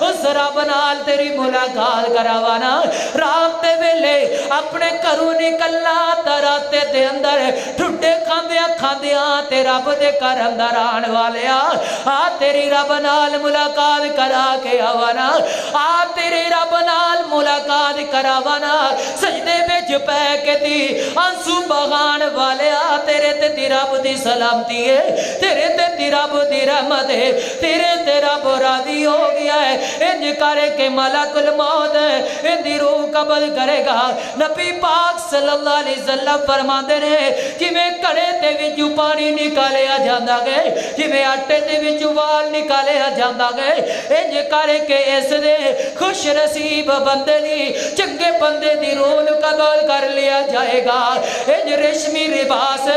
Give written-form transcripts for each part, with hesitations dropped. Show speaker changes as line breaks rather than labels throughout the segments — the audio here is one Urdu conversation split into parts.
اس رب نال تیری ملاقات کراوانا رات دے ویلے اپنے گھروں نکلنا راتے دے اندر ٹھڈے کھاندیاں تے رب دے گھر اندر آن والیا آ تیری رب نال ملاقات کرا کے آوانا آ تیری رب نال ملاقات کراوانا سجدے وچ پے کے دی آنسو بغان والیا تیرے تے دی رب دی سلامتی ہے تیرے تے دی رب دی رحمت ہے تیرے تے رب راضی ہو گیا ہے انج کرے کہ ملک الموت ان دی روح قبض کرے گا نبی پاک صلی اللہ علیہ وسلم فرماندے نے جویں کڑے تے وچوں پانی نکالیا جاندا گئے جویں آٹے دے وچوں وال نکالیا جاندا گئے انج کرے کہ اس دے خوش نصیب بندے دی چنگے بندے دی روح قبول کر لیا جائے گا انج ریشمی لباس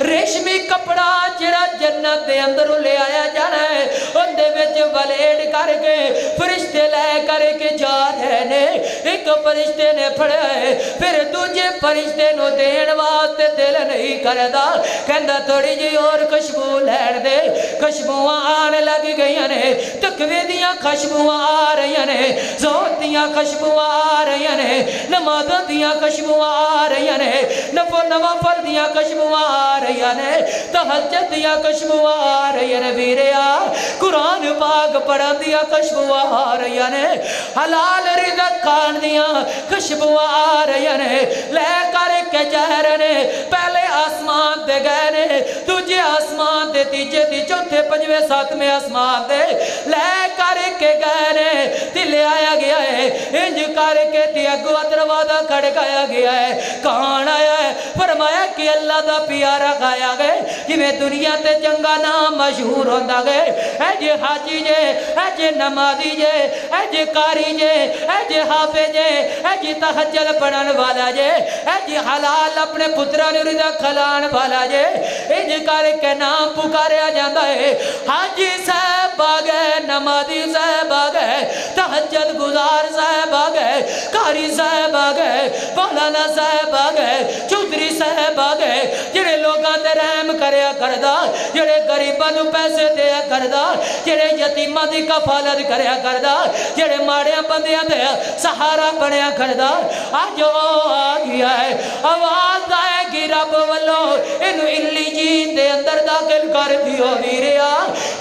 ریشمی کپڑا جڑا جنت دے اندر لے آیا جانا ہے ان دے وچ ولیڈ کر کے فرشتے لے کر کے جا رہے نے ایک فرشتے نے پھڑیا ہے پھر دوجے فرشتے نو دین واسطے دل نہیں کردا کہندا تھوڑی جی اور خوشبو لین دے خوشبوواں آن لگ گئیاں نے تقوی دیاں خوشبوواں آ رہیاں نے زہد دیاں خوشبوواں آ رہیاں نے نمازاں دیاں خوشبوواں آ رہیاں نے نوافل دیاں خوشبوواں آ رہیاں نے تہجد دیاں خوشبوواں آ رہیاں نے ویریا قرآن پاک پڑھن دیاں خوشبوواں آ رہیاں نے حلال رزق کھان دیاں خوشبوواں آ رہیاں نے لے کر کے جا رہے نے پہلے آسمان دے گئے نے دوجے آسمان دے تیجے دی چوتھے پنجویں ساتویں آسمان دے لے کر کے گئے نے تے لے آیا گیا ہے انج کر کے تے اگوں دروازہ کھڑکایا گیا ہے کون آیا ہے فرمایا کہ اللہ دا پیارا کھایا گئے جویں دنیا تے چنگا نام مشہور ہوندا گئے اے جے حاجی جے اے جے نمازی جے اے جے قاری جے اے جے حافظ جے اے جے تہجد پڑھن والا جے اے جے حلال اپنے پتراں نوں رزق کھلان والا جے انج کر کے نام پکاریا جاندا ہے حاجی صاحب آ گئے نمازی صاحب آ گئے تہجد گزار صاحب آ گئے قاری صاحب آ گئے مولانا صاحب آ گئے چودھری صاحب آ گئے جڑے لوگاں تے رحم کریا کردا جڑے غریباں نوں پیسے دیا کردا جڑے یتیماں دی کفالت کریا کردا جڑے ماڑیاں بندیاں دے سہارا بنیا کردا اج او آ گیا ہے آواز آئے گی رب والوں اینو علیین دے اندر داخل کر دیو ویریا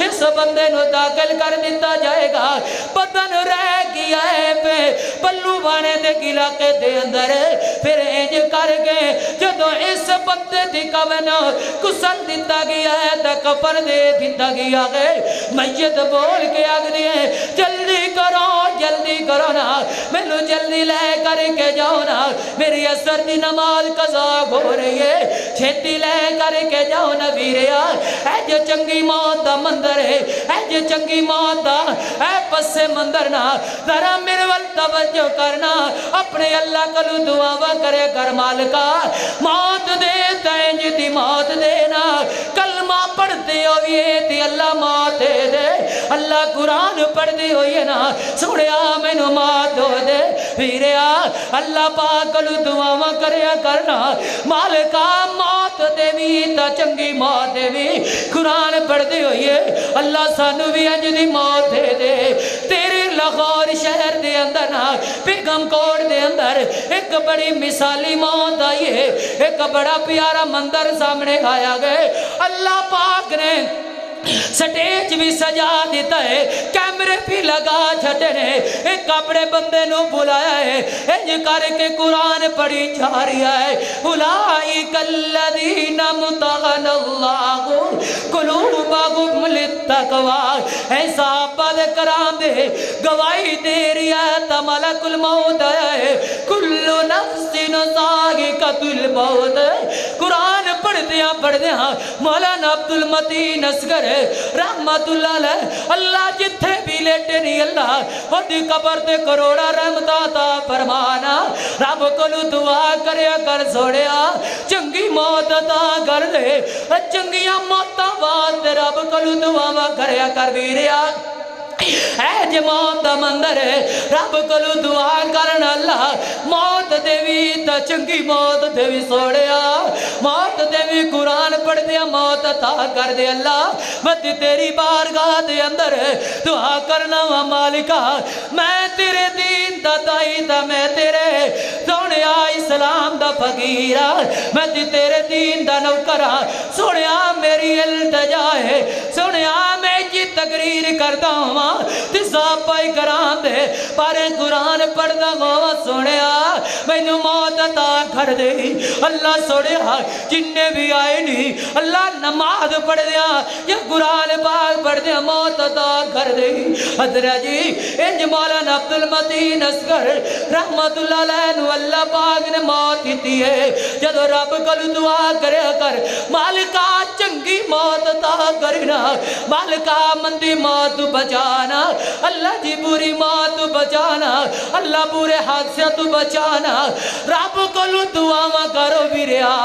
اس بندے نو داخل کر دیتا جائے گا بدن رہ گیا ہے پہ پلو بانے دے علاقے دے اندر پھر انج کر کے جدوں اس بندے دی کفن کسل دیتا گیا ہے تے کفن دے دیتا گیا ہے میت بول کے آگ دیے جلدی کرو نا مینوں جلدی لے کر کے جاؤ نا میری اثر دی نماز قضا ہو رہی ہے چھتی لے کر کے جاؤ نا ویریا اے جو چنگی موت دا مندر ہے اے جو چنگی موت دا اے پسے مندر نا ذرا میرے ول توجہ کرنا اپنے اللہ کلو دعا کرے کر مالکا موت دے تینج دی موت دینا کلمہ پڑھتے ہوئے تے اللہ موت دے اللہ قرآن پڑھتے ہوئے نا سوڑیا میں نو موت ہو دے ویریا اللہ پاک کلو دعا کریا کرنا مالکا موت دے بھی تا چنگی موت دے بھی قرآن پڑھتے ہوئے اللہ سانو بھی انج دی موت دے دے تیرے لاہور شہر دے اندر نا بیگم کوٹ دے اندر ایک بڑی مثالی موت آئی ہے ایک بڑا پیارا مندر سامنے آیا گئے اللہ پاک نے سٹیج بھی سجا دیتا ہے کیمرے بھی لگا چھٹے نے ایک اپنے بندے نو بلایا ہے انج کر کے قرآن پڑھی جا رہی ہے اولئک الذین امتحن اللہ قلوبہم للتقوی ایسا بد کرام دے گواہی دے رہی ہے تا ملک الموت ہے کل نفس ذائقۃ الموت قرآن پڑھ دیاں مولانا عبدالمتین اصغر رحمت اللہ علیہ اللہ جتھے بھی لیٹے نہیں اللہ وڈی قبر تے کروڑا رحمت عطا فرمانا رب کولو دعا کریا کر سوڑیا چنگی موت عطا کر دے چنگیاں موتاں واسطے رب کولو دعا کریا کر ویریا اے جے موت دا مندر ہے رب کلو دعا کرنا اللہ موت دیوی تا چنگی موت دیوی سوڑیا موت دیوی قرآن پڑھ دیا موت عطا کر دے اللہ میں تیری بارگاہ دے اندر دعا کرنا وا مالکا میں تیرے دین دا دائی دا میں تیرے سونیا اسلام دا فقیرہ میں تیرے دین دا نوکرہ سونیا میری التجا ہے سونیا میں جی تقریر کرتا ہوں تیسا پائی کران دے پارے قرآن پڑھتا ہوا سونیا میں نو موت عطا کر دے اللہ سونیا جننے بھی آئے نہیں اللہ نماز پڑھ دیا یا قرآن پاک پڑھ دیا موت عطا کر دے حضرت جی انج مولانا عبدالمتین اصغر رحمت اللہ علیہ اللہ پاک نے موت کیتی ہے جدو رب کل دعا کرے کر مالکا چنگی موت عطا کرنا مالکا مندی موت بچانا اللہ جی بری موت بچانا اللہ برے حادثہ تو بچانا رب کل دعا کرو بھی رہا